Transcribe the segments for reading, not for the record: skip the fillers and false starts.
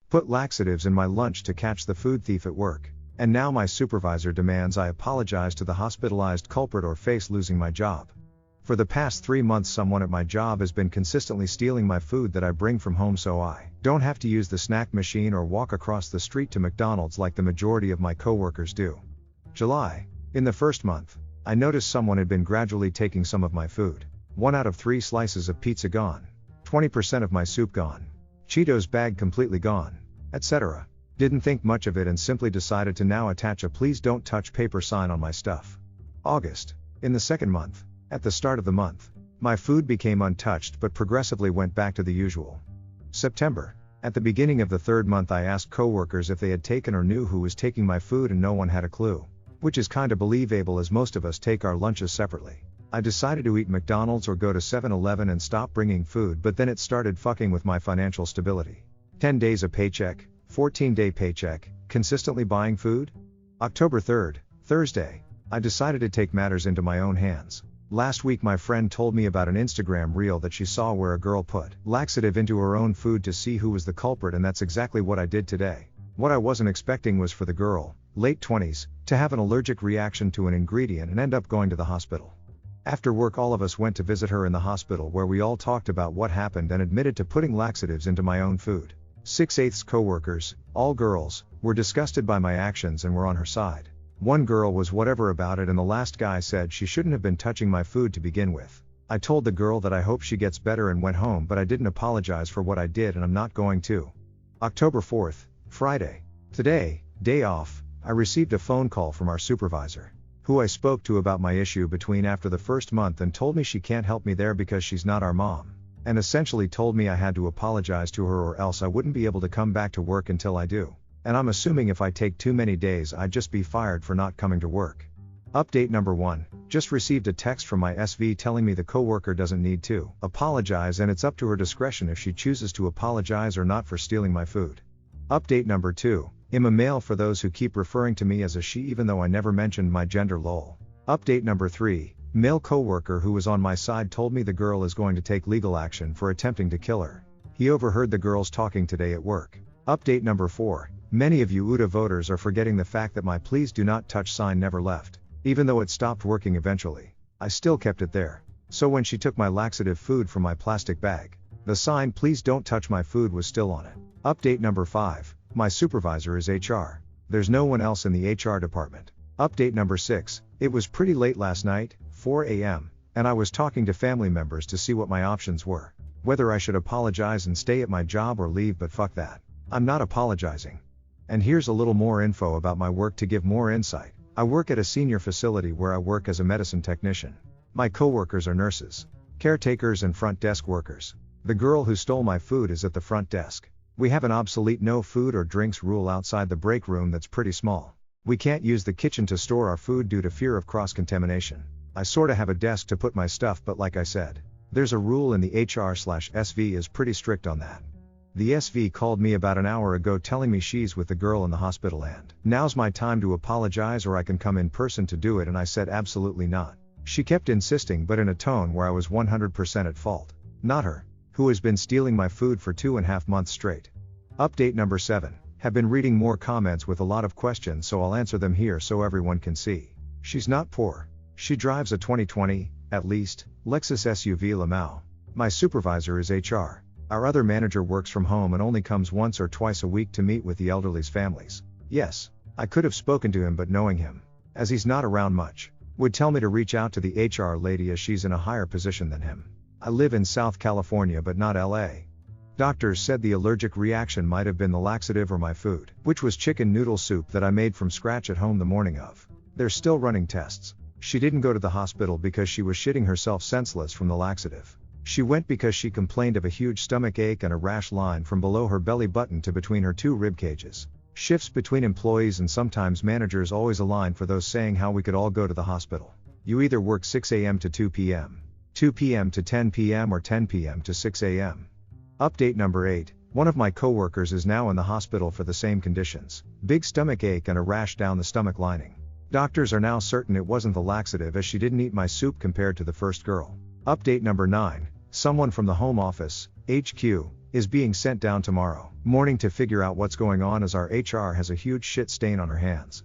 Put laxatives in my lunch to catch the food thief at work. And now my supervisor demands I apologize to the hospitalized culprit or face losing my job. For the past 3 months someone at my job has been consistently stealing my food that I bring from home so I don't have to use the snack machine or walk across the street to McDonald's like the majority of my coworkers do. July. In the first month, I noticed someone had been gradually taking some of my food. 1 out of 3 slices of pizza gone. 20% of my soup gone. Cheetos bag completely gone. Etc. Didn't think much of it and simply decided to now attach a please don't touch paper sign on my stuff. August. In the second month, at the start of the month, my food became untouched but progressively went back to the usual. September. At the beginning of the third month I asked coworkers if they had taken or knew who was taking my food and no one had a clue. Which is kinda believable as most of us take our lunches separately. I decided to eat McDonald's or go to 7-Eleven and stop bringing food, but then it started fucking with my financial stability. 10 days a paycheck, 14-day paycheck, consistently buying food? October 3rd, Thursday, I decided to take matters into my own hands. Last week my friend told me about an Instagram reel that she saw where a girl put laxative into her own food to see who was the culprit, and that's exactly what I did today. What I wasn't expecting was for the girl, late 20s, to have an allergic reaction to an ingredient and end up going to the hospital. After work all of us went to visit her in the hospital where we all talked about what happened and admitted to putting laxatives into my own food. 6/8 coworkers, all girls, were disgusted by my actions and were on her side. One girl was whatever about it and the last guy said she shouldn't have been touching my food to begin with. I told the girl that I hope she gets better and went home, but I didn't apologize for what I did and I'm not going to. October 4th, Friday. Today, day off, I received a phone call from our supervisor, who I spoke to about my issue between after the first month and told me she can't help me there because she's not our mom, and essentially told me I had to apologize to her or else I wouldn't be able to come back to work until I do. And I'm assuming if I take too many days I'd just be fired for not coming to work. Update number 1, just received a text from my SV telling me the coworker doesn't need to apologize and it's up to her discretion if she chooses to apologize or not for stealing my food. Update number 2, I'm a male for those who keep referring to me as a she even though I never mentioned my gender lol. Update number 3, male coworker who was on my side told me the girl is going to take legal action for attempting to kill her. He overheard the girls talking today at work. Update number 4, many of you UTA voters are forgetting the fact that my please do not touch sign never left. Even though it stopped working eventually, I still kept it there. So when she took my laxative food from my plastic bag, the sign please don't touch my food was still on it. Update number 5, my supervisor is HR. There's no one else in the HR department. Update number 6, it was pretty late last night, 4 a.m., and I was talking to family members to see what my options were. Whether I should apologize and stay at my job or leave, but fuck that. I'm not apologizing. And here's a little more info about my work to give more insight. I work at a senior facility where I work as a medicine technician. My coworkers are nurses, caretakers and front desk workers. The girl who stole my food is at the front desk. We have an obsolete no food or drinks rule outside the break room that's pretty small. We can't use the kitchen to store our food due to fear of cross-contamination. I sorta have a desk to put my stuff, but like I said, there's a rule and the HR/SV is pretty strict on that. The SV called me about an hour ago telling me she's with the girl in the hospital and now's my time to apologize or I can come in person to do it, and I said absolutely not. She kept insisting, but in a tone where I was 100% at fault. Not her, who has been stealing my food for 2.5 months straight. Update number 7, have been reading more comments with a lot of questions, so I'll answer them here so everyone can see. She's not poor. She drives a 2020, at least, Lexus SUV Lamau. My supervisor is HR. Our other manager works from home and only comes once or twice a week to meet with the elderly's families. Yes, I could have spoken to him, but knowing him, as he's not around much, would tell me to reach out to the HR lady as she's in a higher position than him. I live in South California but not LA. Doctors said the allergic reaction might have been the laxative or my food, which was chicken noodle soup that I made from scratch at home the morning of. They're still running tests. She didn't go to the hospital because she was shitting herself senseless from the laxative. She went because she complained of a huge stomach ache and a rash line from below her belly button to between her 2 rib cages. Shifts between employees and sometimes managers always align for those saying how we could all go to the hospital. You either work 6 a.m. to 2 p.m., 2 p.m. to 10 p.m. or 10 p.m. to 6 a.m. Update number 8, one of my coworkers is now in the hospital for the same conditions. Big stomach ache and a rash down the stomach lining. Doctors are now certain it wasn't the laxative as she didn't eat my soup compared to the first girl. Update number 9, someone from the home office, HQ, is being sent down tomorrow morning to figure out what's going on, as our HR has a huge shit stain on her hands.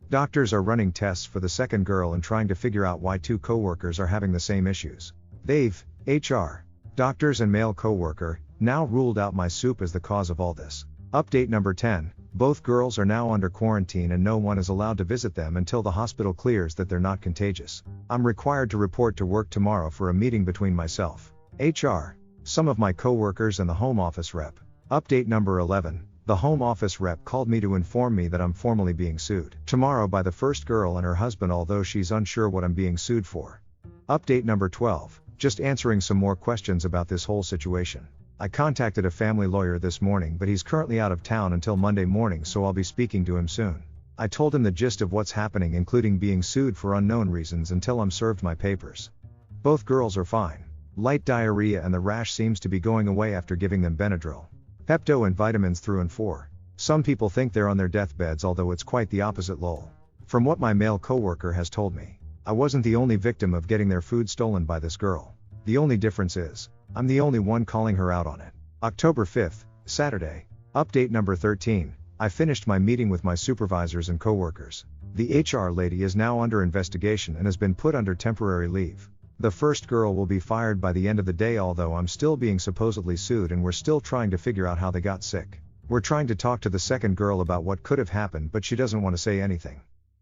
Doctors are running tests for the second girl and trying to figure out why 2 coworkers are having the same issues. They've, HR, doctors and male coworker, now ruled out my soup as the cause of all this. Update number 10. Both girls are now under quarantine and no one is allowed to visit them until the hospital clears that they're not contagious. I'm required to report to work tomorrow for a meeting between myself, HR, some of my coworkers and the home office rep. Update number 11. The home office rep called me to inform me that I'm formally being sued tomorrow by the first girl and her husband, although she's unsure what I'm being sued for. Update number 12. Just answering some more questions about this whole situation. I contacted a family lawyer this morning, but he's currently out of town until Monday morning, so I'll be speaking to him soon. I told him the gist of what's happening, including being sued for unknown reasons until I'm served my papers. Both girls are fine. Light diarrhea and the rash seems to be going away after giving them Benadryl, Pepto and vitamins through and for. Some people think they're on their deathbeds, although it's quite the opposite, lol. From what my male coworker has told me, I wasn't the only victim of getting their food stolen by this girl. The only difference is, I'm the only one calling her out on it. October 5th, Saturday. Update number 13. I finished my meeting with my supervisors and coworkers. The HR lady is now under investigation and has been put under temporary leave. The first girl will be fired by the end of the day, although I'm still being supposedly sued and we're still trying to figure out how they got sick. We're trying to talk to the second girl about what could have happened, but she doesn't want to say anything.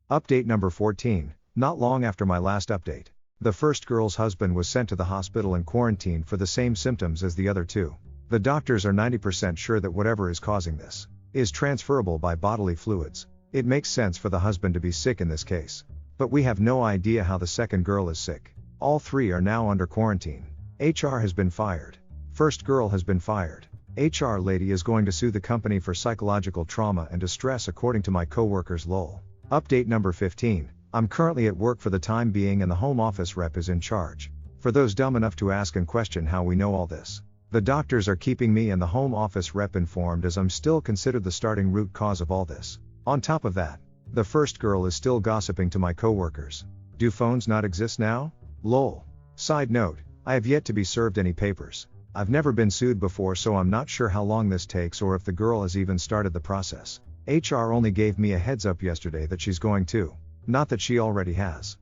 Update number 14. Not long after my last update, the first girl's husband was sent to the hospital and quarantined for the same symptoms as the other 2. The doctors are 90% sure that whatever is causing this is transferable by bodily fluids. It makes sense for the husband to be sick in this case. But we have no idea how the second girl is sick. All 3 are now under quarantine. HR has been fired. First girl has been fired. HR lady is going to sue the company for psychological trauma and distress, according to my coworkers, lol. Update number 15. I'm currently at work for the time being and the home office rep is in charge. For those dumb enough to ask and question how we know all this, the doctors are keeping me and the home office rep informed, as I'm still considered the starting root cause of all this. On top of that, the first girl is still gossiping to my coworkers. Do phones not exist now? Lol. Side note, I have yet to be served any papers. I've never been sued before, so I'm not sure how long this takes or if the girl has even started the process. HR only gave me a heads up yesterday that she's going to. Not that she already has.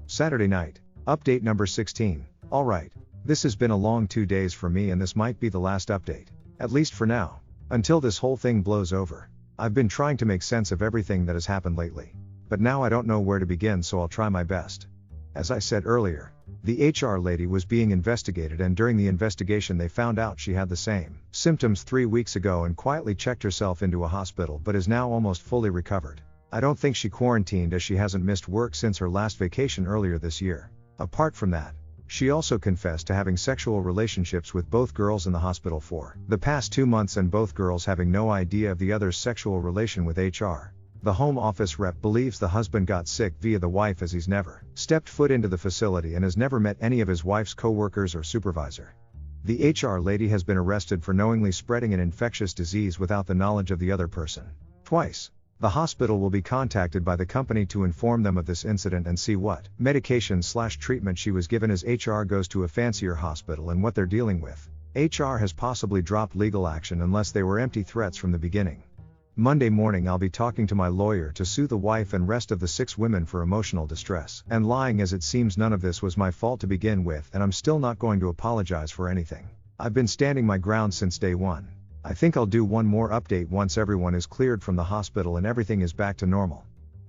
Saturday night. Update number 16. Alright. This has been a long 2 days for me and this might be the last update. At least for now. Until this whole thing blows over. I've been trying to make sense of everything that has happened lately. But now I don't know where to begin, so I'll try my best. As I said earlier, the HR lady was being investigated, and during the investigation they found out she had the same symptoms 3 weeks ago and quietly checked herself into a hospital, but is now almost fully recovered. I don't think she quarantined, as she hasn't missed work since her last vacation earlier this year. Apart from that, she also confessed to having sexual relationships with both girls in the hospital for the past 2 months, and both girls having no idea of the other's sexual relation with HR. The home office rep believes the husband got sick via the wife, as he's never stepped foot into the facility and has never met any of his wife's coworkers or supervisor. The HR lady has been arrested for knowingly spreading an infectious disease without the knowledge of the other person. Twice. The hospital will be contacted by the company to inform them of this incident and see what medication/treatment she was given, as HR goes to a fancier hospital and what they're dealing with. HR has possibly dropped legal action unless they were empty threats from the beginning. Monday morning I'll be talking to my lawyer to sue the wife and rest of the 6 women for emotional distress and lying, as it seems none of this was my fault to begin with, and I'm still not going to apologize for anything. I've been standing my ground since day one. I think I'll do one more update once everyone is cleared from the hospital and everything is back to normal.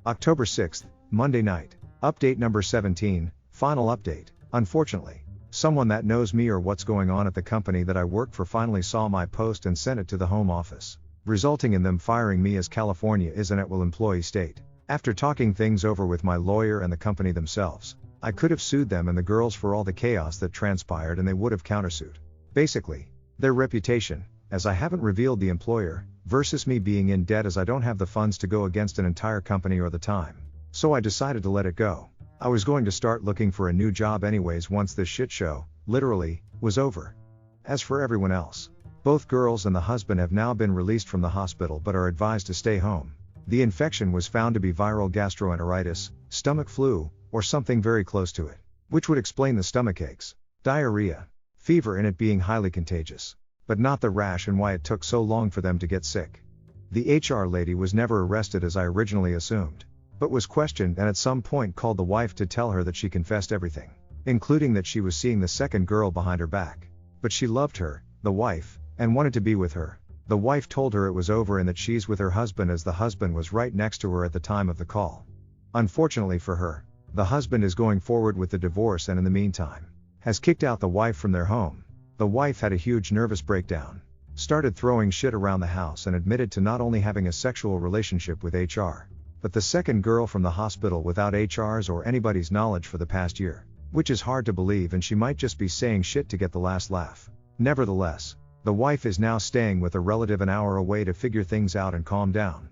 October 6th, Monday night. Update number 17, final update. Unfortunately, someone that knows me or what's going on at the company that I work for finally saw my post and sent it to the home office, resulting in them firing me, as California is an at-will employee state. After talking things over with my lawyer and the company themselves, I could have sued them and the girls for all the chaos that transpired, and they would have countersued. Basically, their reputation, as I haven't revealed the employer, versus me being in debt, as I don't have the funds to go against an entire company or the time. So I decided to let it go. I was going to start looking for a new job anyways once this shit show, literally, was over. As for everyone else, both girls and the husband have now been released from the hospital but are advised to stay home. The infection was found to be viral gastroenteritis, stomach flu, or something very close to it, which would explain the stomach aches, diarrhea, fever and it being highly contagious. But not the rash and why it took so long for them to get sick. The HR lady was never arrested as I originally assumed, but was questioned and at some point called the wife to tell her that she confessed everything, including that she was seeing the second girl behind her back. But she loved her, the wife, and wanted to be with her. The wife told her it was over and that she's with her husband as the husband was right next to her at the time of the call. Unfortunately for her, the husband is going forward with the divorce and in the meantime, has kicked out the wife from their home. The wife had a huge nervous breakdown, started throwing shit around the house and admitted to not only having a sexual relationship with HR, but the second girl from the hospital without HR's or anybody's knowledge for the past year, which is hard to believe and she might just be saying shit to get the last laugh. Nevertheless, the wife is now staying with a relative an hour away to figure things out and calm down.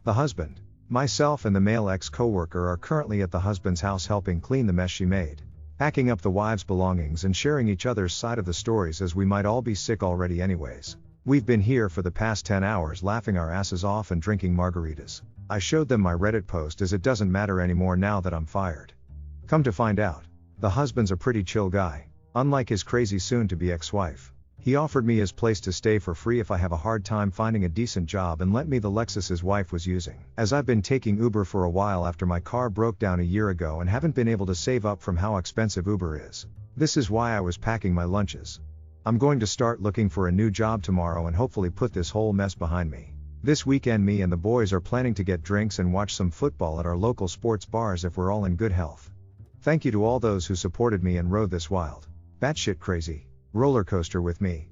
The husband, myself and the male ex-coworker are currently at the husband's house helping clean the mess she made, packing up the wife's belongings and sharing each other's side of the stories as we might all be sick already anyways. We've been here for the past 10 hours laughing our asses off and drinking margaritas. I showed them my Reddit post as it doesn't matter anymore now that I'm fired. Come to find out, the husband's a pretty chill guy, unlike his crazy soon-to-be ex-wife. He offered me his place to stay for free if I have a hard time finding a decent job and lent me the Lexus his wife was using, as I've been taking Uber for a while after my car broke down a year ago and haven't been able to save up from how expensive Uber is. This is why I was packing my lunches. I'm going to start looking for a new job tomorrow and hopefully put this whole mess behind me. This weekend me and the boys are planning to get drinks and watch some football at our local sports bars if we're all in good health. Thank you to all those who supported me and rode this wild, batshit crazy roller coaster with me.